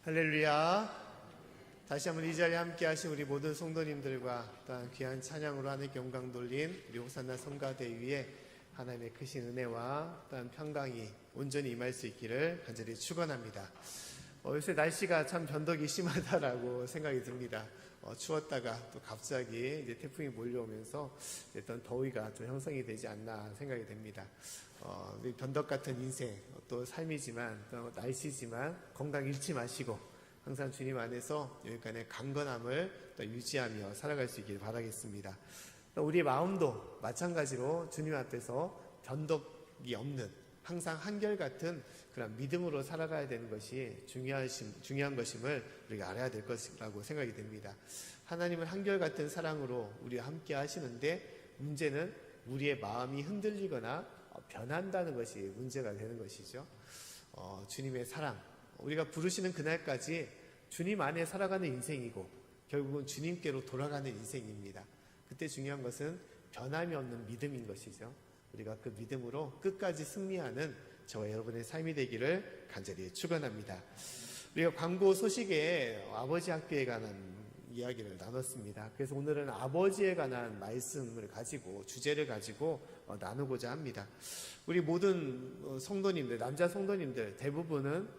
할렐루야. 다시 한번 이 자리에 함께 하신 우리 모든 성도님들과 또한 귀한 찬양으로 하나님께 영광 돌린 우리 호산나 성가대 위에 하나님의 크신 은혜와 또한 평강이 온전히 임할 수 있기를 간절히 축원합니다. 요새 날씨가 참 변덕이 심하다라고 생각이 듭니다. 추웠다가 또 갑자기 이제 태풍이 몰려오면서 어떤 더위가 좀 형성이 되지 않나 생각이 됩니다. 변덕 같은 인생, 또 삶이지만, 또 날씨지만 건강 잃지 마시고 항상 주님 안에서 여기까지 강건함을 또 유지하며 살아갈 수 있길 바라겠습니다. 우리의 마음도 마찬가지로 주님 앞에서 변덕이 없는 항상 한결같은 그런 믿음으로 살아가야 되는 것이 중요한 것임을 우리가 알아야 될 것이라고 생각이 됩니다. 하나님은 한결같은 사랑으로 우리와 함께 하시는데 문제는 우리의 마음이 흔들리거나 변한다는 것이 문제가 되는 것이죠. 주님의 사랑, 우리가 부르시는 그날까지 주님 안에 살아가는 인생이고 결국은 주님께로 돌아가는 인생입니다. 그때 중요한 것은 변함이 없는 믿음인 것이죠. 우리가 그 믿음으로 끝까지 승리하는 저와 여러분의 삶이 되기를 간절히 축원합니다. 우리가 광고 소식에 아버지 학교에 관한 이야기를 나눴습니다. 그래서 오늘은 아버지에 관한 말씀을 가지고 주제를 가지고 나누고자 합니다. 우리 모든 성도님들, 남자 성도님들 대부분은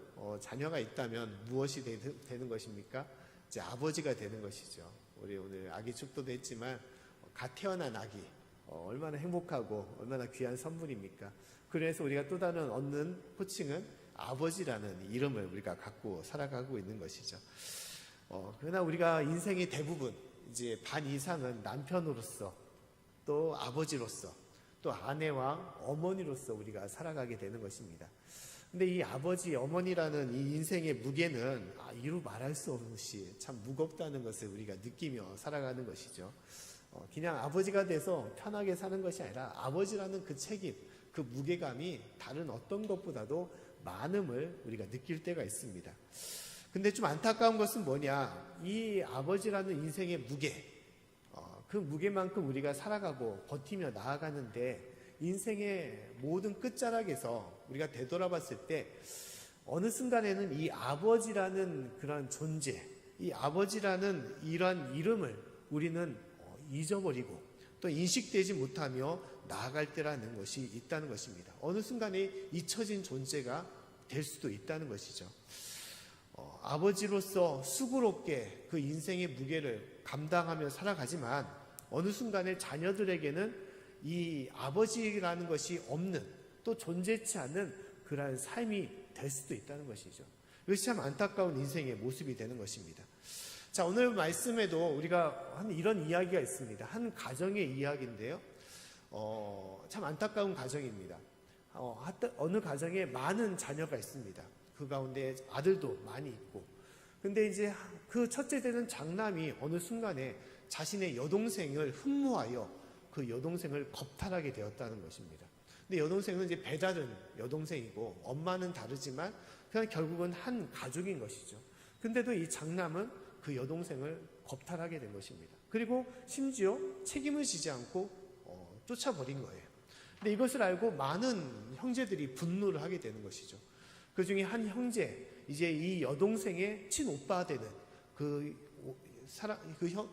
자녀가 있다면 무엇이 되는 것입니까? 이제 아버지가 되는 것이죠. 우리 오늘 아기 축도도 했지만 갓 태어난 아기 얼마나 행복하고 얼마나 귀한 선물입니까? 그래서 우리가 또 다른 얻는 호칭은 아버지라는 이름을 우리가 갖고 살아가고 있는 것이죠. 그러나 우리가 인생의 대부분 이제 반 이상은 남편으로서 또 아버지로서 또 아내와 어머니로서 우리가 살아가게 되는 것입니다. 근데 이 아버지, 어머니라는 이 인생의 무게는 이루 말할 수 없이 참 무겁다는 것을 우리가 느끼며 살아가는 것이죠. 그냥 아버지가 돼서 편하게 사는 것이 아니라 아버지라는 그 책임, 그 무게감이 다른 어떤 것보다도 많음을 우리가 느낄 때가 있습니다. 근데 좀 안타까운 것은 뭐냐, 이 아버지라는 인생의 무게, 그 무게만큼 우리가 살아가고 버티며 나아가는데 인생의 모든 끝자락에서 우리가 되돌아봤을 때 어느 순간에는 이 아버지라는 그런 존재, 이 아버지라는 이러한 이름을 우리는 잊어버리고 또 인식되지 못하며 나아갈 때라는 것이 있다는 것입니다. 어느 순간에 잊혀진 존재가 될 수도 있다는 것이죠. 아버지로서 수고롭게 그 인생의 무게를 감당하며 살아가지만 어느 순간에 자녀들에게는 이 아버지라는 것이 없는 또 존재치 않는 그러한 삶이 될 수도 있다는 것이죠. 이것이 참 안타까운 인생의 모습이 되는 것입니다. 자, 오늘 말씀에도 우리가 한 이런 이야기가 있습니다. 한 가정의 이야기인데요. 참 안타까운 가정입니다. 어느 가정에 많은 자녀가 있습니다. 그 가운데 아들도 많이 있고. 근데 이제 그 첫째 되는 장남이 어느 순간에 자신의 여동생을 흠모하여 그 여동생을 겁탈하게 되었다는 것입니다. 근데 여동생은 이제 배다른 여동생이고 엄마는 다르지만 그냥 결국은 한 가족인 것이죠. 근데도 이 장남은 그 여동생을 겁탈하게 된 것입니다. 그리고 심지어 책임을 지지 않고 쫓아버린 거예요. 근데 이것을 알고 많은 형제들이 분노를 하게 되는 것이죠. 그 중에 한 형제, 이제 이 여동생의 친오빠 되는 그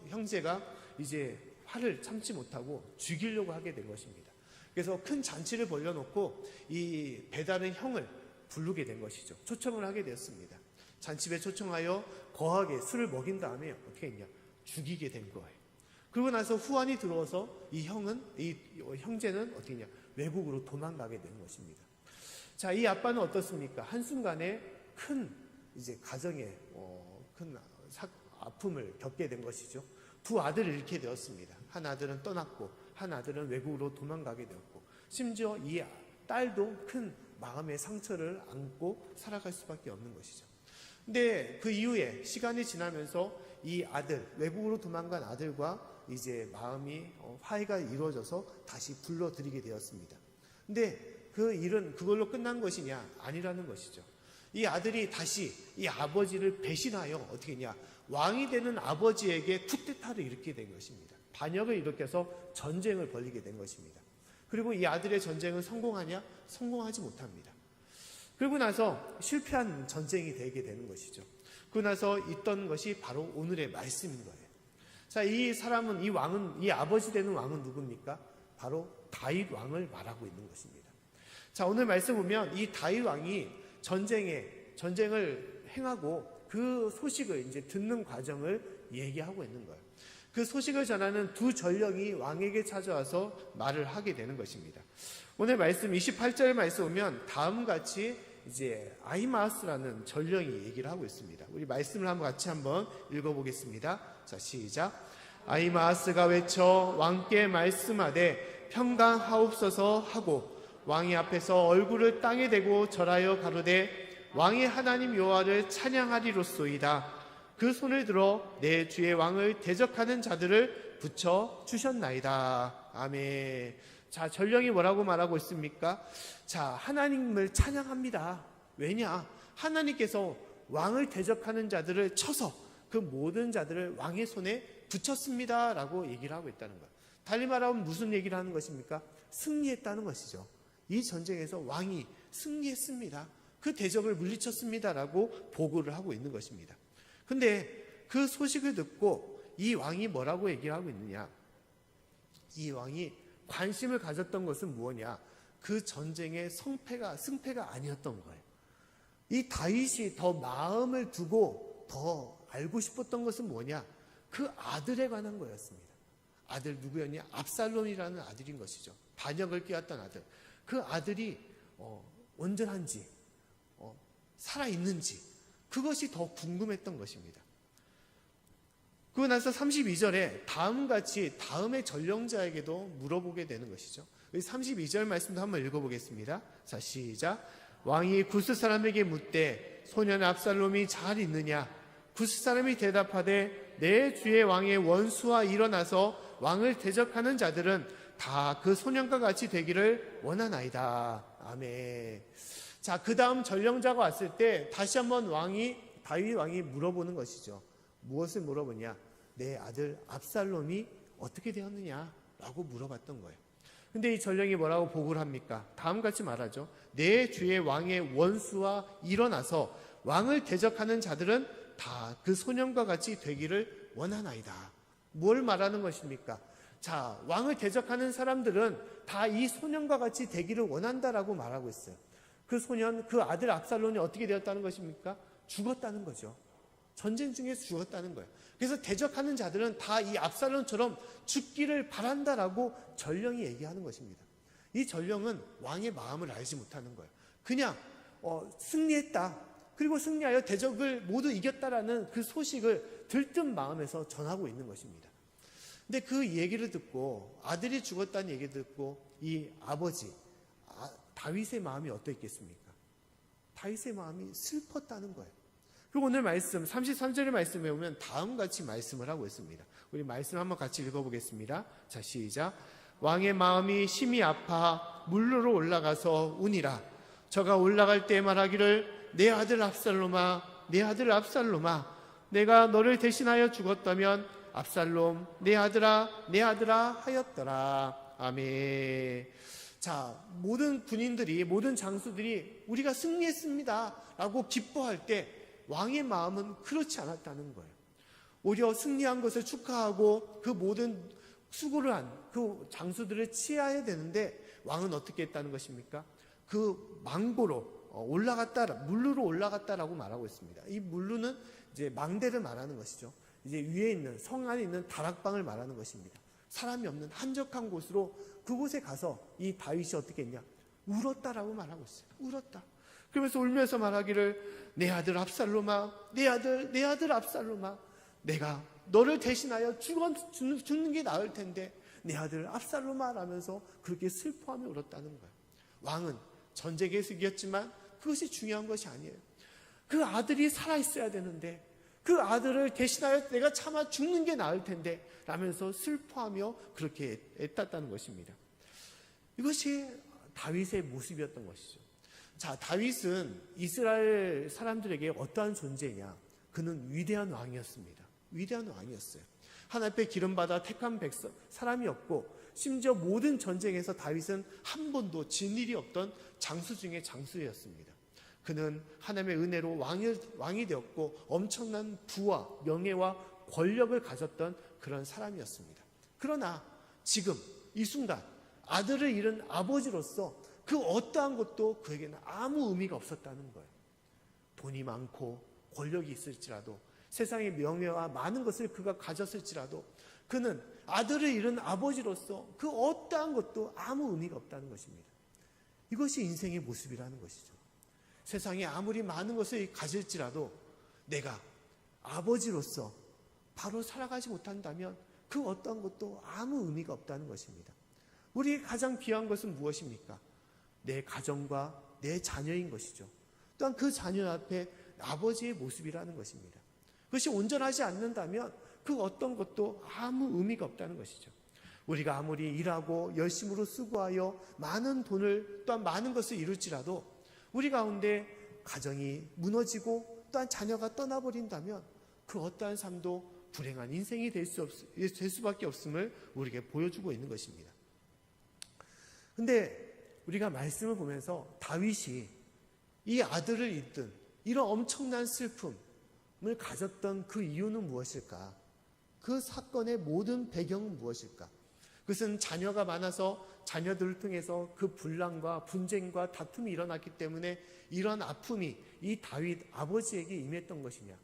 형제가 이제 화를 참지 못하고 죽이려고 하게 된 것입니다. 그래서 큰 잔치를 벌려놓고 이 배다른 형을 부르게 된 것이죠. 초청을 하게 되었습니다. 잔치에 초청하여 거하게 술을 먹인 다음에 어떻게 했냐? 죽이게 된 거예요. 그러고 나서 후환이 들어와서 이 형제는 어떻게 했냐? 외국으로 도망가게 된 것입니다. 자, 이 아빠는 어떻습니까? 한순간에 큰 이제 가정에 큰 아픔을 겪게 된 것이죠. 두 아들을 잃게 되었습니다. 한 아들은 떠났고 한 아들은 외국으로 도망가게 되었고 심지어 이 딸도 큰 마음의 상처를 안고 살아갈 수밖에 없는 것이죠. 근데 그 이후에 시간이 지나면서 이 아들, 외국으로 도망간 아들과 이제 마음이 화해가 이루어져서 다시 불러들이게 되었습니다. 근데 그 일은 그걸로 끝난 것이냐? 아니라는 것이죠. 이 아들이 다시 이 아버지를 배신하여 어떻게 했냐? 왕이 되는 아버지에게 쿠데타를 일으키게 된 것입니다. 반역을 일으켜서 전쟁을 벌이게 된 것입니다. 그리고 이 아들의 전쟁은 성공하냐? 성공하지 못합니다. 그리고 나서 실패한 전쟁이 되게 되는 것이죠. 그러고 나서 있던 것이 바로 오늘의 말씀인 거예요. 자, 이 사람은, 이 왕은, 이 아버지 되는 왕은 누굽니까? 바로 다윗 왕을 말하고 있는 것입니다. 자, 오늘 말씀 보면 이 다윗 왕이 전쟁을 행하고 그 소식을 이제 듣는 과정을 얘기하고 있는 거예요. 그 소식을 전하는 두 전령이 왕에게 찾아와서 말을 하게 되는 것입니다. 오늘 말씀 28절 말씀 보면 다음같이 이제 아히마아스라는 전령이 얘기를 하고 있습니다. 우리 말씀을 같이 한번 읽어보겠습니다. 자, 시작. 아히마아스가 외쳐 왕께 말씀하되 평강하옵소서 하고 왕이 앞에서 얼굴을 땅에 대고 절하여 가로되 왕의 하나님 여호와를 찬양하리로소이다. 그 손을 들어 내 주의 왕을 대적하는 자들을 붙여 주셨나이다. 아멘. 자, 전령이 뭐라고 말하고 있습니까? 자, 하나님을 찬양합니다. 왜냐? 하나님께서 왕을 대적하는 자들을 쳐서 그 모든 자들을 왕의 손에 붙였습니다 라고 얘기를 하고 있다는 거예요. 달리 말하면 무슨 얘기를 하는 것입니까? 승리했다는 것이죠. 이 전쟁에서 왕이 승리했습니다. 그 대적을 물리쳤습니다 라고 보고를 하고 있는 것입니다. 근데 그 소식을 듣고 이 왕이 뭐라고 얘기를 하고 있느냐? 이 왕이 관심을 가졌던 것은 무엇이냐? 그 전쟁의 승패가 아니었던 거예요. 이 다윗이 더 마음을 두고 더 알고 싶었던 것은 뭐냐? 그 아들에 관한 거였습니다. 아들 누구였냐? 압살롬이라는 아들인 것이죠. 반역을 끼웠던 아들. 그 아들이 온전한지 살아있는지 그것이 더 궁금했던 것입니다. 그러고 나서 32절에 다음같이 다음의 전령자에게도 물어보게 되는 것이죠. 32절 말씀도 한번 읽어보겠습니다. 자, 시작. 왕이 구스 사람에게 묻되 소년 압살롬이 잘 있느냐? 구스 사람이 대답하되 내 주의 왕의 원수와 일어나서 왕을 대적하는 자들은 다 그 소년과 같이 되기를 원하나이다. 아멘. 자, 그 다음 전령자가 왔을 때 다시 한번 다윗 왕이 물어보는 것이죠. 무엇을 물어보냐? 내 아들 압살롬이 어떻게 되었느냐? 라고 물어봤던 거예요. 근데 이 전령이 뭐라고 보고를 합니까? 다음같이 말하죠. 내 주의 왕의 원수와 일어나서 왕을 대적하는 자들은 다 그 소년과 같이 되기를 원하나이다. 뭘 말하는 것입니까? 자, 왕을 대적하는 사람들은 다 이 소년과 같이 되기를 원한다라고 말하고 있어요. 그 소년, 그 아들 압살롬이 어떻게 되었다는 것입니까? 죽었다는 거죠. 전쟁 중에 죽었다는 거예요. 그래서 대적하는 자들은 다 이 압살롬처럼 죽기를 바란다라고 전령이 얘기하는 것입니다. 이 전령은 왕의 마음을 알지 못하는 거예요. 그냥 승리했다. 그리고 승리하여 대적을 모두 이겼다라는 그 소식을 들뜬 마음에서 전하고 있는 것입니다. 근데 그 얘기를 듣고 아들이 죽었다는 얘기를 듣고 이 아버지 다윗의 마음이 어떠했겠습니까? 다윗의 마음이 슬펐다는 거예요. 그리고 오늘 말씀 33절의 말씀에 보면 다음같이 말씀을 하고 있습니다. 우리 말씀 한번 같이 읽어보겠습니다. 자, 시작. 왕의 마음이 심히 아파 물로로 올라가서 우니라. 저가 올라갈 때 말하기를 내 아들 압살롬아, 내 아들 압살롬아, 내가 너를 대신하여 죽었다면 압살롬 내 아들아, 내 아들아 하였더라. 아멘. 자, 모든 군인들이, 모든 장수들이 우리가 승리했습니다 라고 기뻐할 때 왕의 마음은 그렇지 않았다는 거예요. 오히려 승리한 것을 축하하고 그 모든 수고를 한 그 장수들을 치하해야 되는데 왕은 어떻게 했다는 것입니까? 그 망고로 물루로 올라갔다라고 말하고 있습니다. 이 물루는 이제 망대를 말하는 것이죠. 이제 위에 있는 성 안에 있는 다락방을 말하는 것입니다. 사람이 없는 한적한 곳으로 그곳에 가서 이 다윗이 어떻게 했냐? 울었다라고 말하고 있어요. 울었다. 그러면서 울면서 말하기를 내 아들 압살롬아, 내 아들 압살롬아, 내가 너를 대신하여 죽는 게 나을 텐데 내 아들 압살롬아 라면서 그렇게 슬퍼하며 울었다는 거예요. 왕은 전쟁에서 이겼지만 그것이 중요한 것이 아니에요. 그 아들이 살아있어야 되는데 그 아들을 대신하여 내가 차마 죽는 게 나을 텐데 라면서 슬퍼하며 그렇게 애탔다는 것입니다. 이것이 다윗의 모습이었던 것이죠. 자, 다윗은 이스라엘 사람들에게 어떠한 존재냐? 그는 위대한 왕이었습니다. 위대한 왕이었어요. 하나님 앞에 기름받아 택한 사람이었고 심지어 모든 전쟁에서 다윗은 한 번도 진 일이 없던 장수 중에 장수였습니다. 그는 하나님의 은혜로 왕이 되었고 엄청난 부와 명예와 권력을 가졌던 그런 사람이었습니다. 그러나 지금 이 순간 아들을 잃은 아버지로서 그 어떠한 것도 그에게는 아무 의미가 없었다는 거예요. 돈이 많고 권력이 있을지라도, 세상의 명예와 많은 것을 그가 가졌을지라도 그는 아들을 잃은 아버지로서 그 어떠한 것도 아무 의미가 없다는 것입니다. 이것이 인생의 모습이라는 것이죠. 세상에 아무리 많은 것을 가질지라도 내가 아버지로서 바로 살아가지 못한다면 그 어떠한 것도 아무 의미가 없다는 것입니다. 우리의 가장 귀한 것은 무엇입니까? 내 가정과 내 자녀인 것이죠. 또한 그 자녀 앞에 아버지의 모습이라는 것입니다. 그것이 온전하지 않는다면 그 어떤 것도 아무 의미가 없다는 것이죠. 우리가 아무리 일하고 열심으로 수고하여 많은 돈을 또한 많은 것을 이룰지라도 우리 가운데 가정이 무너지고 또한 자녀가 떠나버린다면 그 어떠한 삶도 불행한 인생이 될 수밖에 없음을 우리에게 보여주고 있는 것입니다. 근데 우리가 말씀을 보면서 다윗이 이 아들을 잃든 이런 엄청난 슬픔을 가졌던 그 이유는 무엇일까? 그 사건의 모든 배경은 무엇일까? 그것은 자녀가 많아서 자녀들을 통해서 그 분란과 분쟁과 다툼이 일어났기 때문에 이런 아픔이 이 다윗 아버지에게 임했던 것이냐?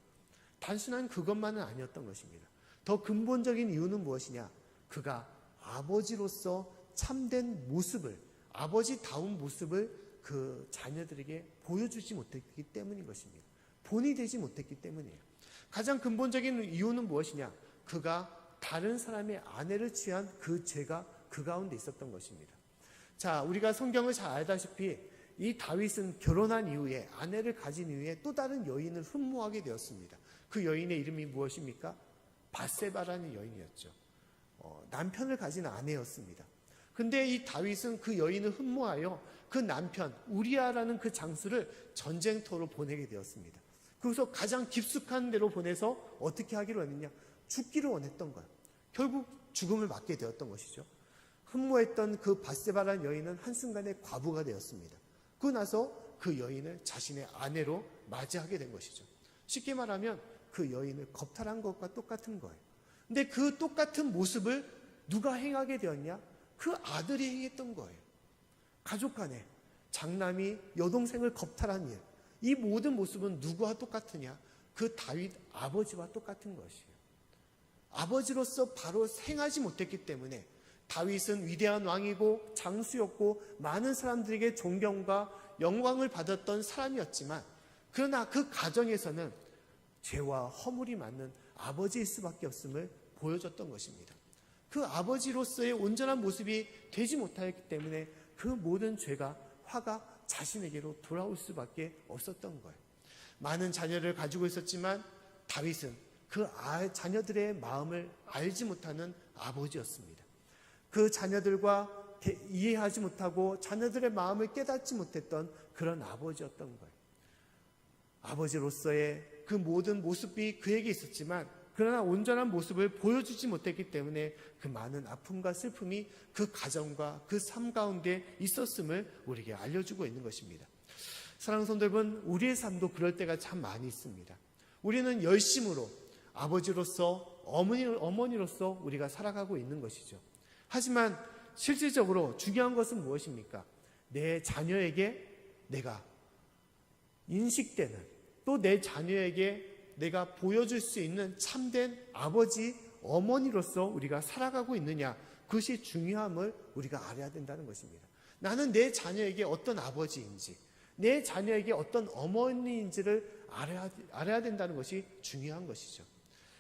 단순한 그것만은 아니었던 것입니다. 더 근본적인 이유는 무엇이냐? 그가 아버지로서 참된 모습을, 아버지다운 모습을 그 자녀들에게 보여주지 못했기 때문인 것입니다. 본이 되지 못했기 때문이에요. 가장 근본적인 이유는 무엇이냐? 그가 다른 사람의 아내를 취한 그 죄가 그 가운데 있었던 것입니다. 자, 우리가 성경을 잘 알다시피 이 다윗은 결혼한 이후에, 아내를 가진 이후에 또 다른 여인을 흠모하게 되었습니다. 그 여인의 이름이 무엇입니까? 밧세바라는 여인이었죠. 남편을 가진 아내였습니다. 근데 이 다윗은 그 여인을 흠모하여 그 남편 우리아라는 그 장수를 전쟁터로 보내게 되었습니다. 그래서 가장 깊숙한 데로 보내서 어떻게 하기로 했느냐? 죽기를 원했던 거예요. 결국 죽음을 맞게 되었던 것이죠. 흠모했던 그 밧세바라는 여인은 한순간에 과부가 되었습니다. 그러고 나서 그 여인을 자신의 아내로 맞이하게 된 것이죠. 쉽게 말하면 그 여인을 겁탈한 것과 똑같은 거예요. 근데 그 똑같은 모습을 누가 행하게 되었냐? 그 아들이 행했던 거예요. 가족 간에 장남이 여동생을 겁탈한 일, 이 모든 모습은 누구와 똑같으냐? 그 다윗 아버지와 똑같은 것이에요. 아버지로서 바로 행하지 못했기 때문에 다윗은 위대한 왕이고 장수였고 많은 사람들에게 존경과 영광을 받았던 사람이었지만, 그러나 그 가정에서는 죄와 허물이 많은 아버지일 수밖에 없음을 보여줬던 것입니다. 그 아버지로서의 온전한 모습이 되지 못하였기 때문에 그 모든 죄가, 화가 자신에게로 돌아올 수밖에 없었던 거예요. 많은 자녀를 가지고 있었지만 다윗은 그 자녀들의 마음을 알지 못하는 아버지였습니다. 그 자녀들과 이해하지 못하고 자녀들의 마음을 깨닫지 못했던 그런 아버지였던 거예요. 아버지로서의 그 모든 모습이 그에게 있었지만 그러나 온전한 모습을 보여주지 못했기 때문에 그 많은 아픔과 슬픔이 그 가정과 그 삶 가운데 있었음을 우리에게 알려주고 있는 것입니다. 사랑하는 성도 여러분, 우리의 삶도 그럴 때가 참 많이 있습니다. 우리는 열심으로 아버지로서 어머니로서 우리가 살아가고 있는 것이죠. 하지만 실질적으로 중요한 것은 무엇입니까? 내 자녀에게 내가 인식되는, 또 내 자녀에게 내가 보여줄 수 있는 참된 아버지, 어머니로서 우리가 살아가고 있느냐, 그것이 중요함을 우리가 알아야 된다는 것입니다. 나는 내 자녀에게 어떤 아버지인지, 내 자녀에게 어떤 어머니인지를 알아야 된다는 것이 중요한 것이죠.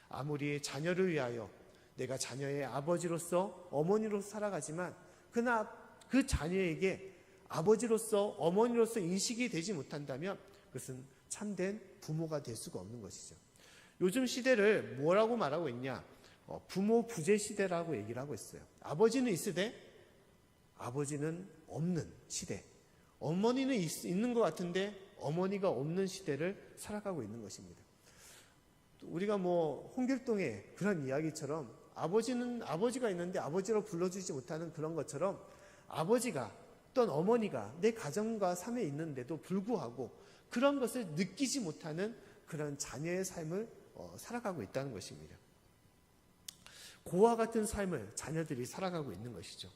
아무리 자녀를 위하여 내가 자녀의 아버지로서 어머니로서 살아가지만 그러나 그 자녀에게 아버지로서 어머니로서 인식이 되지 못한다면 그것은 참된 부모가 될 수가 없는 것이죠. 요즘 시대를 뭐라고 말하고 있냐? 부모 부재 시대라고 얘기를 하고 있어요. 아버지는 있으되 아버지는 없는 시대, 어머니는 있는 것 같은데 어머니가 없는 시대를 살아가고 있는 것입니다. 우리가 홍길동의 그런 이야기처럼 아버지가 있는데 아버지로 불러주지 못하는 그런 것처럼 아버지가 또는 어머니가 내 가정과 삶에 있는데도 불구하고 그런 것을 느끼지 못하는 그런 자녀의 삶을 살아가고 있다는 것입니다. 고와 같은 삶을 자녀들이 살아가고 있는 것이죠.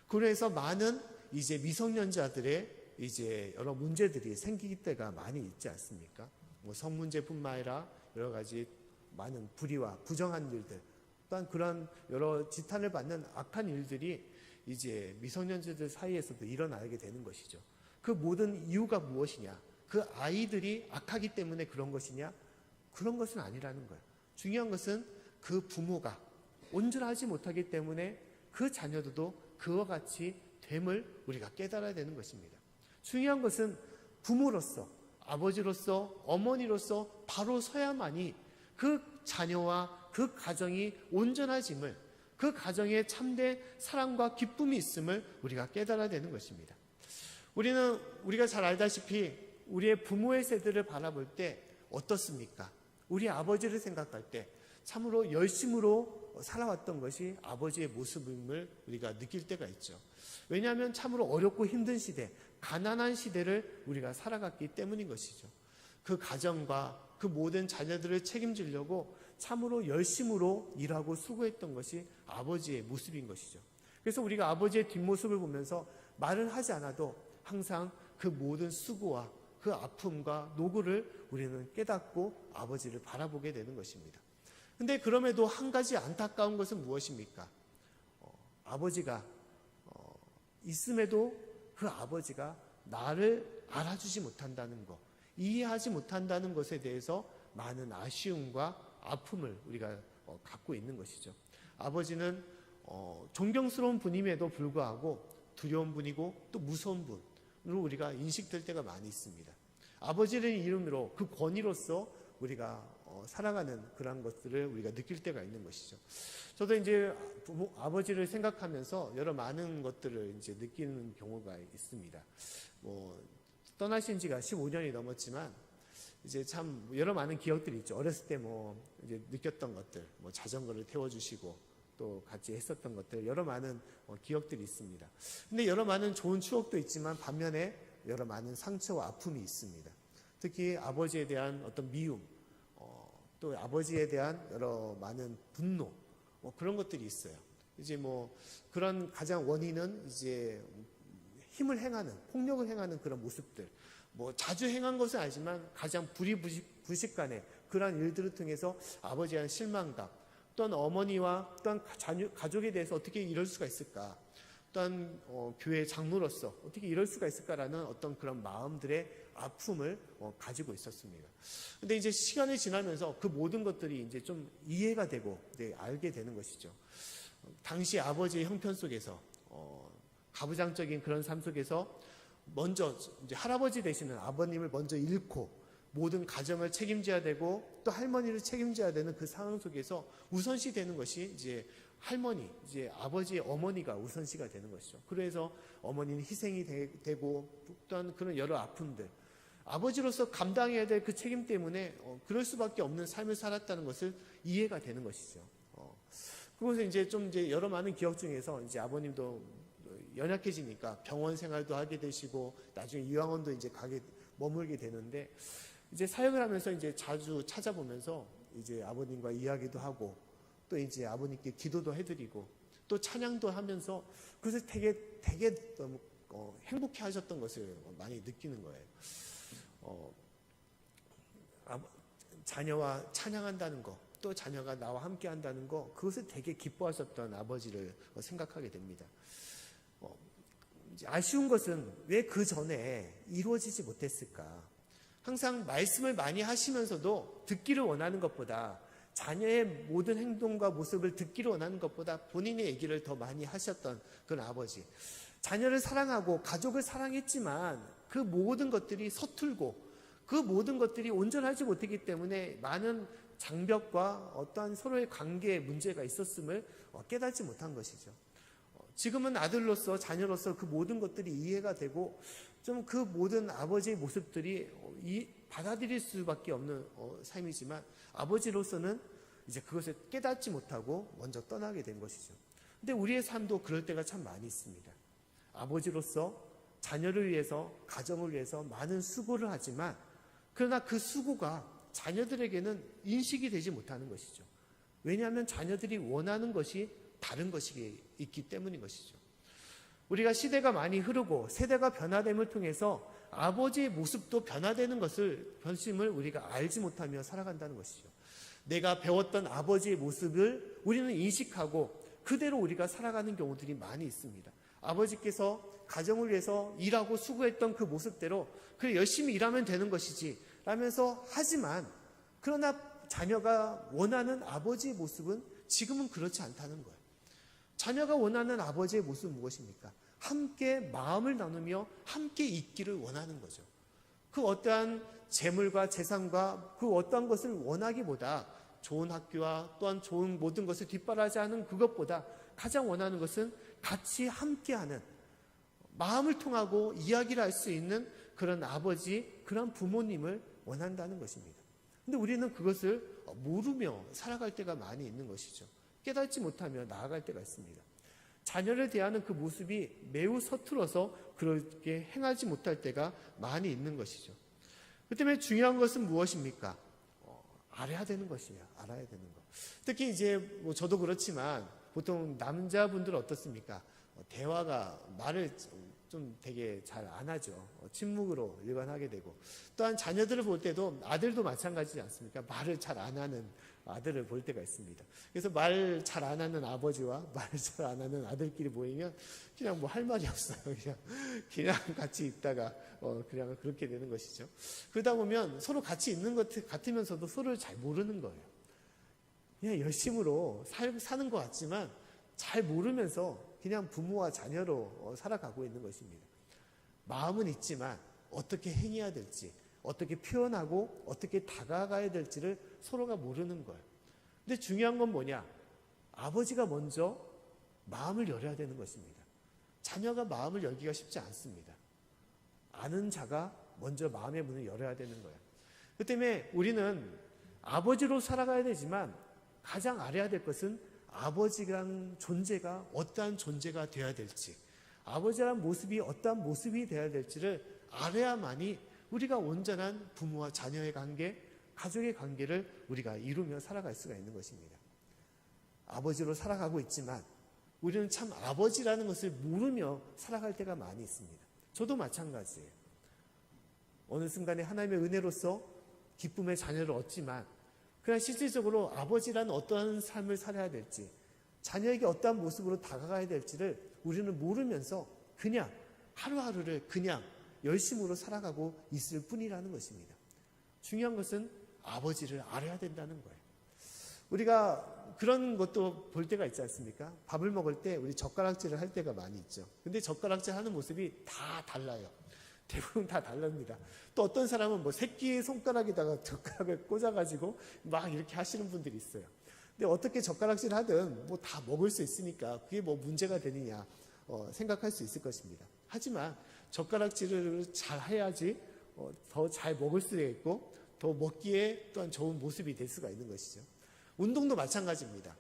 그래서 많은 이제 미성년자들의 이제 여러 문제들이 생길 때가 많이 있지 않습니까? 뭐 성문제뿐만 아니라 여러 가지 많은 불의와 부정한 일들, 또한 그런 여러 지탄을 받는 악한 일들이 이제 미성년자들 사이에서도 일어나게 되는 것이죠. 그 모든 이유가 무엇이냐? 그 아이들이 악하기 때문에 그런 것이냐? 그런 것은 아니라는 거예요. 중요한 것은 그 부모가 온전하지 못하기 때문에 그 자녀들도 그와 같이 됨을 우리가 깨달아야 되는 것입니다. 중요한 것은 부모로서, 아버지로서, 어머니로서 바로 서야만이 그 자녀와 그 가정이 온전해짐을, 그 가정에 참된 사랑과 기쁨이 있음을 우리가 깨달아야 되는 것입니다. 우리가 잘 알다시피 우리의 부모의 세대를 바라볼 때 어떻습니까? 우리 아버지를 생각할 때 참으로 열심으로 살아왔던 것이 아버지의 모습임을 우리가 느낄 때가 있죠. 왜냐하면 참으로 어렵고 힘든 시대, 가난한 시대를 우리가 살아갔기 때문인 것이죠. 그 가정과 그 모든 자녀들을 책임지려고 참으로 열심으로 일하고 수고했던 것이 아버지의 모습인 것이죠. 그래서 우리가 아버지의 뒷모습을 보면서 말을 하지 않아도 항상 그 모든 수고와 그 아픔과 노고를 우리는 깨닫고 아버지를 바라보게 되는 것입니다. 근데 그럼에도 한 가지 안타까운 것은 무엇입니까? 아버지가 있음에도 그 아버지가 나를 알아주지 못한다는 것, 이해하지 못한다는 것에 대해서 많은 아쉬움과 아픔을 우리가 갖고 있는 것이죠. 아버지는 존경스러운 분임에도 불구하고 두려운 분이고 또 무서운 분으로 우리가 인식될 때가 많이 있습니다. 아버지라는 이름으로 그 권위로서 우리가 살아가는 그런 것들을 우리가 느낄 때가 있는 것이죠. 저도 이제 아버지를 생각하면서 여러 많은 것들을 이제 느끼는 경우가 있습니다. 떠나신 지가 15년이 넘었지만 이제 참 여러 많은 기억들이 있죠. 어렸을 때 이제 느꼈던 것들, 자전거를 태워주시고 또 같이 했었던 것들, 여러 많은 기억들이 있습니다. 근데 여러 많은 좋은 추억도 있지만 반면에 여러 많은 상처와 아픔이 있습니다. 특히 아버지에 대한 어떤 미움, 또 아버지에 대한 여러 많은 분노, 그런 것들이 있어요. 이제 그런 가장 원인은 이제 힘을 행하는, 폭력을 행하는 그런 모습들. 자주 행한 것은 아니지만 가장 불이부식간에 그러한 일들을 통해서 아버지에 대한 실망감, 또한 어머니와 또한 가족에 대해서 어떻게 이럴 수가 있을까? 또한 교회 장로로서 어떻게 이럴 수가 있을까라는 어떤 그런 마음들의 아픔을 가지고 있었습니다. 근데 이제 시간이 지나면서 그 모든 것들이 이제 좀 이해가 되고 알게 되는 것이죠. 당시 아버지의 형편 속에서 가부장적인 그런 삶 속에서 먼저 이제 할아버지 되시는 아버님을 먼저 잃고 모든 가정을 책임져야 되고 또 할머니를 책임져야 되는 그 상황 속에서 우선시 되는 것이 이제 할머니, 이제 아버지의 어머니가 우선시가 되는 것이죠. 그래서 어머니는 희생이 되고 또한 그런 여러 아픔들, 아버지로서 감당해야 될 그 책임 때문에 그럴 수밖에 없는 삶을 살았다는 것을 이해가 되는 것이죠. 그래서 이제 여러 많은 기억 중에서 이제 아버님도 연약해지니까 병원 생활도 하게 되시고 나중에 유황원도 이제 머물게 되는데 이제 사역을 하면서 이제 자주 찾아보면서 이제 아버님과 이야기도 하고 또 이제 아버님께 기도도 해드리고 또 찬양도 하면서 그래서 되게 너무 행복해 하셨던 것을 많이 느끼는 거예요. 자녀와 찬양한다는 거, 또 자녀가 나와 함께 한다는 거, 그것을 되게 기뻐하셨던 아버지를 생각하게 됩니다. 아쉬운 것은 왜 그 전에 이루어지지 못했을까? 항상 말씀을 많이 하시면서도 듣기를 원하는 것보다 자녀의 모든 행동과 모습을 듣기를 원하는 것보다 본인의 얘기를 더 많이 하셨던 그런 아버지. 자녀를 사랑하고 가족을 사랑했지만 그 모든 것들이 서툴고 그 모든 것들이 온전하지 못했기 때문에 많은 장벽과 어떠한 서로의 관계에 문제가 있었음을 깨닫지 못한 것이죠. 지금은 아들로서 자녀로서 그 모든 것들이 이해가 되고 좀 그 모든 아버지의 모습들이 받아들일 수밖에 없는 삶이지만 아버지로서는 이제 그것을 깨닫지 못하고 먼저 떠나게 된 것이죠. 근데 우리의 삶도 그럴 때가 참 많이 있습니다. 아버지로서 자녀를 위해서 가정을 위해서 많은 수고를 하지만 그러나 그 수고가 자녀들에게는 인식이 되지 못하는 것이죠. 왜냐하면 자녀들이 원하는 것이 다른 것이 있기 때문인 것이죠. 우리가 시대가 많이 흐르고 세대가 변화됨을 통해서 아버지의 모습도 변화되는 것을 우리가 알지 못하며 살아간다는 것이죠. 내가 배웠던 아버지의 모습을 우리는 인식하고 그대로 우리가 살아가는 경우들이 많이 있습니다. 아버지께서 가정을 위해서 일하고 수고했던 그 모습대로 그래 열심히 일하면 되는 것이지 라면서 하지만 그러나 자녀가 원하는 아버지의 모습은 지금은 그렇지 않다는 거예요. 자녀가 원하는 아버지의 모습은 무엇입니까? 함께 마음을 나누며 함께 있기를 원하는 거죠. 그 어떠한 재물과 재산과 그 어떠한 것을 원하기보다 좋은 학교와 또한 좋은 모든 것을 뒷바라지 하는 그것보다 가장 원하는 것은 같이 함께하는 마음을 통하고 이야기를 할 수 있는 그런 아버지, 그런 부모님을 원한다는 것입니다. 근데 우리는 그것을 모르며 살아갈 때가 많이 있는 것이죠. 깨닫지 못하며 나아갈 때가 있습니다. 자녀를 대하는 그 모습이 매우 서툴어서 그렇게 행하지 못할 때가 많이 있는 것이죠. 그 때문에 중요한 것은 무엇입니까? 알아야 되는 것이에요. 알아야 되는 것. 특히 이제 저도 그렇지만 보통 남자분들 어떻습니까? 대화가 말을 좀 되게 잘 안 하죠. 침묵으로 일관하게 되고 또한 자녀들을 볼 때도 아들도 마찬가지지 않습니까? 말을 잘 안 하는 아들을 볼 때가 있습니다. 그래서 말 잘 안 하는 아버지와 말 잘 안 하는 아들끼리 모이면 그냥 뭐 할 말이 없어요. 그냥 같이 있다가 그냥 그렇게 되는 것이죠. 그러다 보면 서로 같이 있는 것 같으면서도 서로를 잘 모르는 거예요. 그냥 열심으로 사는 것 같지만 잘 모르면서 그냥 부모와 자녀로 살아가고 있는 것입니다. 마음은 있지만 어떻게 행해야 될지, 어떻게 표현하고 어떻게 다가가야 될지를 서로가 모르는 거예요. 근데 중요한 건 뭐냐? 아버지가 먼저 마음을 열어야 되는 것입니다. 자녀가 마음을 열기가 쉽지 않습니다. 아는 자가 먼저 마음의 문을 열어야 되는 거예요. 그 때문에 우리는 아버지로 살아가야 되지만 가장 알아야 될 것은 아버지라는 존재가 어떠한 존재가 되어야 될지, 아버지라는 모습이 어떠한 모습이 되어야 될지를 알아야만이 우리가 온전한 부모와 자녀의 관계, 가족의 관계를 우리가 이루며 살아갈 수가 있는 것입니다. 아버지로 살아가고 있지만 우리는 참 아버지라는 것을 모르며 살아갈 때가 많이 있습니다. 저도 마찬가지예요. 어느 순간에 하나님의 은혜로서 기쁨의 자녀를 얻지만 그러나 실질적으로 아버지라는 어떠한 삶을 살아야 될지, 자녀에게 어떠한 모습으로 다가가야 될지를 우리는 모르면서 그냥 하루하루를 그냥 열심으로 살아가고 있을 뿐이라는 것입니다. 중요한 것은 아버지를 알아야 된다는 거예요. 우리가 그런 것도 볼 때가 있지 않습니까? 밥을 먹을 때 우리 젓가락질을 할 때가 많이 있죠. 근데 젓가락질 하는 모습이 다 달라요. 대부분 다 다릅니다. 또 어떤 사람은 뭐 새끼 손가락에다가 젓가락을 꽂아가지고 막 이렇게 하시는 분들이 있어요. 근데 어떻게 젓가락질 하든 뭐 다 먹을 수 있으니까 그게 뭐 문제가 되느냐 생각할 수 있을 것입니다. 하지만 젓가락질을 잘 해야지 더 잘 먹을 수가 있고 더 먹기에 또한 좋은 모습이 될 수가 있는 것이죠. 운동도 마찬가지입니다.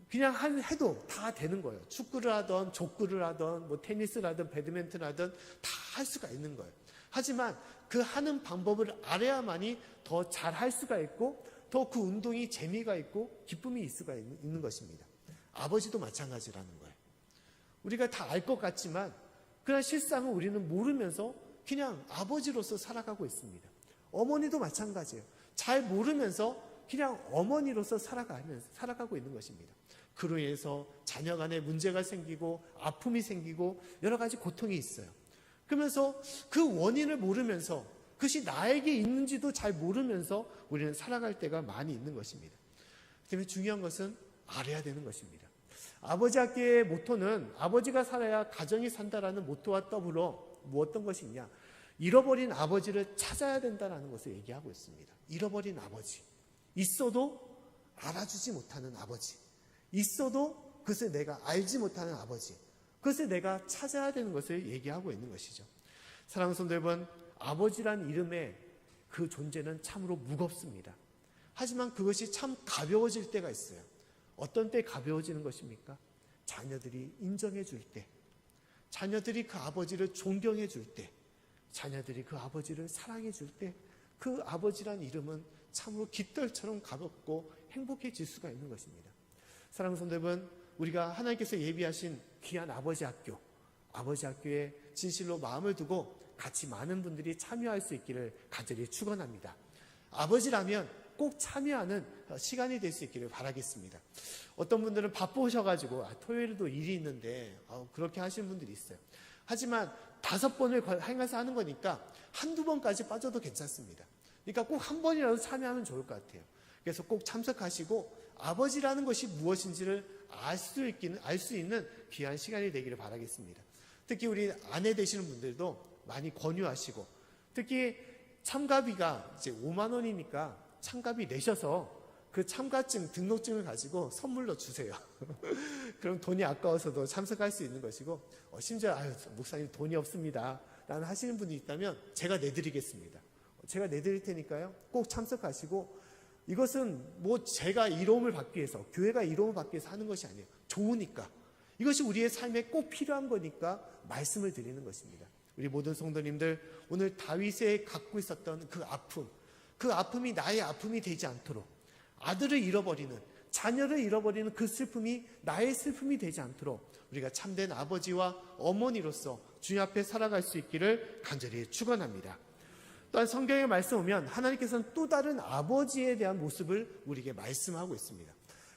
그냥 해도 다 되는 거예요. 축구를 하던 족구를 하던 뭐 테니스를 하든 배드민턴을 하든 다 할 수가 있는 거예요. 하지만 그 하는 방법을 알아야만이 더 잘 할 수가 있고 더 그 운동이 재미가 있고 기쁨이 있을 수가 있는 것입니다. 아버지도 마찬가지라는 거예요. 우리가 다 알 것 같지만 그러나 실상은 우리는 모르면서 그냥 아버지로서 살아가고 있습니다. 어머니도 마찬가지예요. 잘 모르면서 그냥 어머니로서 살아가고 있는 것입니다. 그로 인해서 자녀 간에 문제가 생기고 아픔이 생기고 여러 가지 고통이 있어요. 그러면서 그 원인을 모르면서 그것이 나에게 있는지도 잘 모르면서 우리는 살아갈 때가 많이 있는 것입니다. 그래서 중요한 것은 알아야 되는 것입니다. 아버지 학교의 모토는 아버지가 살아야 가정이 산다라는 모토와 더불어 어떤 것이 있냐? 잃어버린 아버지를 찾아야 된다는 것을 얘기하고 있습니다. 잃어버린 아버지. 있어도 알아주지 못하는 아버지. 있어도 그것을 내가 알지 못하는 아버지. 그것을 내가 찾아야 되는 것을 얘기하고 있는 것이죠. 사랑하는 성도 여러분, 아버지란 이름의 그 존재는 참으로 무겁습니다. 하지만 그것이 참 가벼워질 때가 있어요. 어떤 때 가벼워지는 것입니까? 자녀들이 인정해 줄 때, 자녀들이 그 아버지를 존경해 줄 때, 자녀들이 그 아버지를 사랑해 줄 때, 그 아버지란 이름은 참으로 깃털처럼 가볍고 행복해질 수가 있는 것입니다. 사랑하는 성도 여러분, 우리가 하나님께서 예비하신 귀한 아버지 학교에 진실로 마음을 두고 같이 많은 분들이 참여할 수 있기를 간절히 축원합니다. 아버지라면 꼭 참여하는 시간이 될 수 있기를 바라겠습니다. 어떤 분들은 바쁘셔가지고 토요일도 일이 있는데 그렇게 하시는 분들이 있어요. 하지만 5번을 행해서 하는 거니까 한두 번까지 빠져도 괜찮습니다. 그러니까 꼭 한 번이라도 참여하면 좋을 것 같아요. 그래서 꼭 참석하시고 아버지라는 것이 무엇인지를 알 수 있는 귀한 시간이 되기를 바라겠습니다. 특히 우리 아내 되시는 분들도 많이 권유하시고, 특히 참가비가 이제 5만 원이니까 참가비 내셔서 그 참가증, 등록증을 가지고 선물로 주세요. 그럼 돈이 아까워서도 참석할 수 있는 것이고, 심지어 목사님 돈이 없습니다 라는 하시는 분이 있다면 제가 내드리겠습니다. 제가 내드릴 테니까요, 꼭 참석하시고, 이것은 뭐 제가 이로움을 받기 위해서, 교회가 이로움을 받기 위해서 하는 것이 아니에요. 좋으니까. 이것이 우리의 삶에 꼭 필요한 거니까 말씀을 드리는 것입니다. 우리 모든 성도님들, 오늘 다윗이 갖고 있었던 그 아픔이 나의 아픔이 되지 않도록, 아들을 잃어버리는, 자녀를 잃어버리는 그 슬픔이 나의 슬픔이 되지 않도록 우리가 참된 아버지와 어머니로서 주님 앞에 살아갈 수 있기를 간절히 축원합니다. 또한 성경에 말씀 보면 하나님께서는 또 다른 아버지에 대한 모습을 우리에게 말씀하고 있습니다.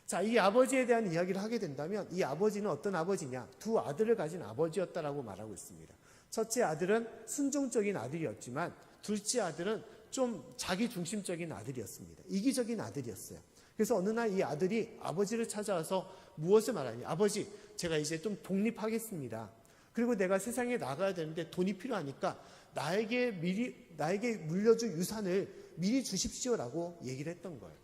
자, 이 아버지에 대한 이야기를 하게 된다면 이 아버지는 어떤 아버지냐? 2 아들을 가진 아버지였다라고 말하고 있습니다. 첫째 아들은 순종적인 아들이었지만 둘째 아들은 좀 자기 중심적인 아들이었습니다. 이기적인 아들이었어요. 그래서 어느 날 이 아들이 아버지를 찾아와서 무엇을 말하냐? 아버지, 제가 이제 좀 독립하겠습니다. 그리고 내가 세상에 나가야 되는데 돈이 필요하니까 나에게 물려줄 유산을 미리 주십시오라고 얘기를 했던 거예요.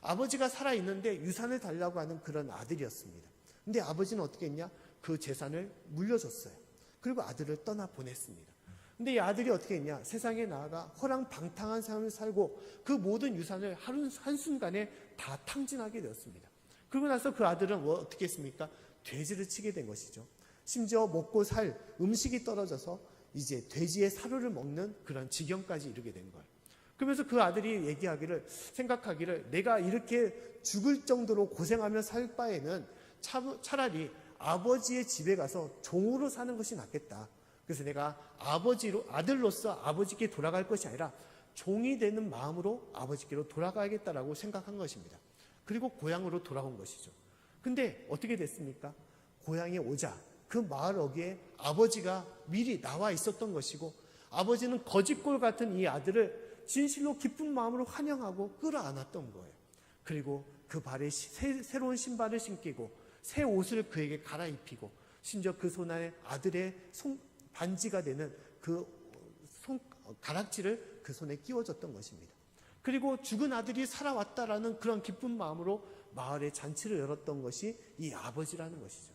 아버지가 살아있는데 유산을 달라고 하는 그런 아들이었습니다. 근데 아버지는 어떻게 했냐? 그 재산을 물려줬어요. 그리고 아들을 떠나 보냈습니다. 근데 이 아들이 어떻게 했냐? 세상에 나아가 호랑방탕한 삶을 살고 그 모든 유산을 한순간에 다 탕진하게 되었습니다. 그러고 나서 그 아들은 어떻게 했습니까? 돼지를 치게 된 것이죠. 심지어 먹고 살 음식이 떨어져서 이제 돼지의 사료를 먹는 그런 지경까지 이르게 된 거예요. 그러면서 그 아들이 생각하기를 내가 이렇게 죽을 정도로 고생하며 살 바에는 차라리 아버지의 집에 가서 종으로 사는 것이 낫겠다. 그래서 내가 아들로서 아버지께 돌아갈 것이 아니라 종이 되는 마음으로 아버지께로 돌아가야겠다라고 생각한 것입니다. 그리고 고향으로 돌아온 것이죠. 근데 어떻게 됐습니까? 고향에 오자 그 마을 어귀에 아버지가 미리 나와 있었던 것이고, 아버지는 거짓골 같은 이 아들을 진실로 기쁜 마음으로 환영하고 끌어안았던 거예요. 그리고 그 발에 새로운 신발을 신기고 새 옷을 그에게 갈아입히고, 심지어 그 손 안에 아들의 반지가 되는 그 가락지를 그 손에 끼워줬던 것입니다. 그리고 죽은 아들이 살아왔다라는 그런 기쁜 마음으로 마을에 잔치를 열었던 것이 이 아버지라는 것이죠.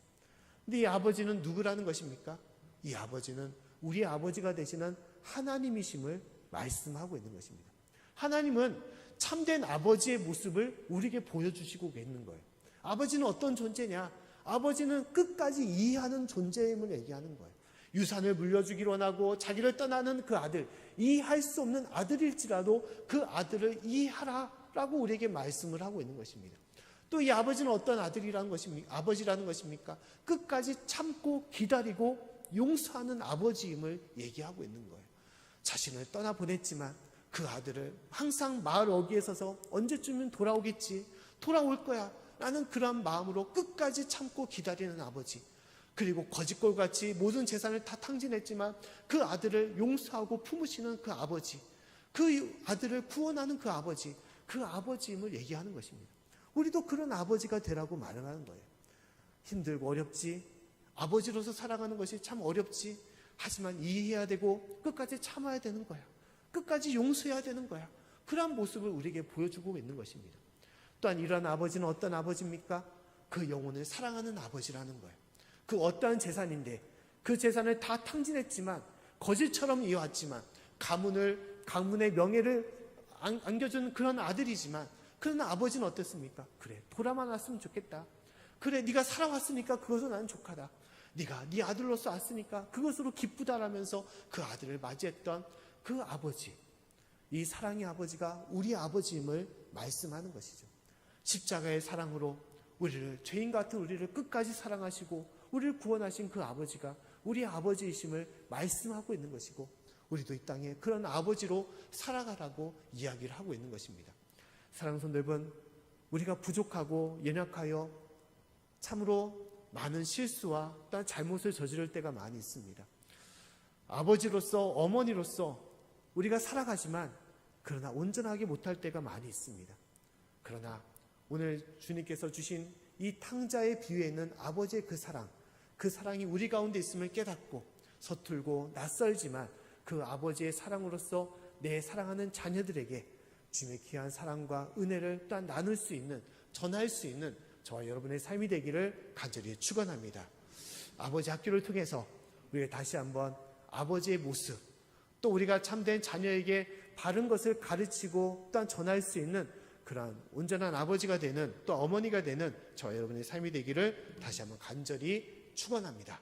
근데 이 아버지는 누구라는 것입니까? 이 아버지는 우리 아버지가 되시는 하나님이심을 말씀하고 있는 것입니다. 하나님은 참된 아버지의 모습을 우리에게 보여주시고 있는 거예요. 아버지는 어떤 존재냐? 아버지는 끝까지 이해하는 존재임을 얘기하는 거예요. 유산을 물려주기로 원하고 자기를 떠나는 그 아들, 이해할 수 없는 아들일지라도 그 아들을 이해하라라고 우리에게 말씀을 하고 있는 것입니다. 또 이 아버지는 어떤 아버지라는 것입니까? 끝까지 참고 기다리고 용서하는 아버지임을 얘기하고 있는 거예요. 자신을 떠나보냈지만 그 아들을 항상 마을 어귀에 서서 언제쯤은 돌아오겠지, 돌아올 거야 라는 그런 마음으로 끝까지 참고 기다리는 아버지, 그리고 거짓골같이 모든 재산을 다 탕진했지만 그 아들을 용서하고 품으시는 그 아버지, 그 아들을 구원하는 그 아버지임을 얘기하는 것입니다. 우리도 그런 아버지가 되라고 말하는 거예요. 힘들고 어렵지, 아버지로서 살아가는 것이 참 어렵지, 하지만 이해해야 되고 끝까지 참아야 되는 거야. 끝까지 용서해야 되는 거야. 그런 모습을 우리에게 보여주고 있는 것입니다. 또한 이런 아버지는 어떤 아버지입니까? 그 영혼을 사랑하는 아버지라는 거예요. 그 어떠한 재산인데 그 재산을 다 탕진했지만, 거짓처럼 이어왔지만, 가문의 명예를 안겨준 그런 아들이지만, 그러나 아버지는 어떻습니까? 그래, 돌아만 왔으면 좋겠다. 그래, 네가 살아왔으니까 그것으로 나는 족하다. 네가 네 아들로서 왔으니까 그것으로 기쁘다라면서 그 아들을 맞이했던 그 아버지, 이 사랑의 아버지가 우리 아버지임을 말씀하는 것이죠. 십자가의 사랑으로 죄인 같은 우리를 끝까지 사랑하시고 우리를 구원하신 그 아버지가 우리 아버지이심을 말씀하고 있는 것이고, 우리도 이 땅에 그런 아버지로 살아가라고 이야기를 하고 있는 것입니다. 사랑하는 성도 여러분, 우리가 부족하고 연약하여 참으로 많은 실수와 또한 잘못을 저지를 때가 많이 있습니다. 아버지로서, 어머니로서 우리가 살아가지만 그러나 온전하게 못할 때가 많이 있습니다. 그러나 오늘 주님께서 주신 이 탕자의 비유에 있는 아버지의 그 사랑이 우리 가운데 있음을 깨닫고 서툴고 낯설지만 그 아버지의 사랑으로서 내 사랑하는 자녀들에게 주님의 귀한 사랑과 은혜를 또한 나눌 수 있는, 전할 수 있는 저와 여러분의 삶이 되기를 간절히 축원합니다. 아버지 학교를 통해서 우리가 다시 한번 아버지의 모습, 또 우리가 참된 자녀에게 바른 것을 가르치고 또한 전할 수 있는 그러한 온전한 아버지가 되는, 또 어머니가 되는 저와 여러분의 삶이 되기를 다시 한번 간절히 축원합니다.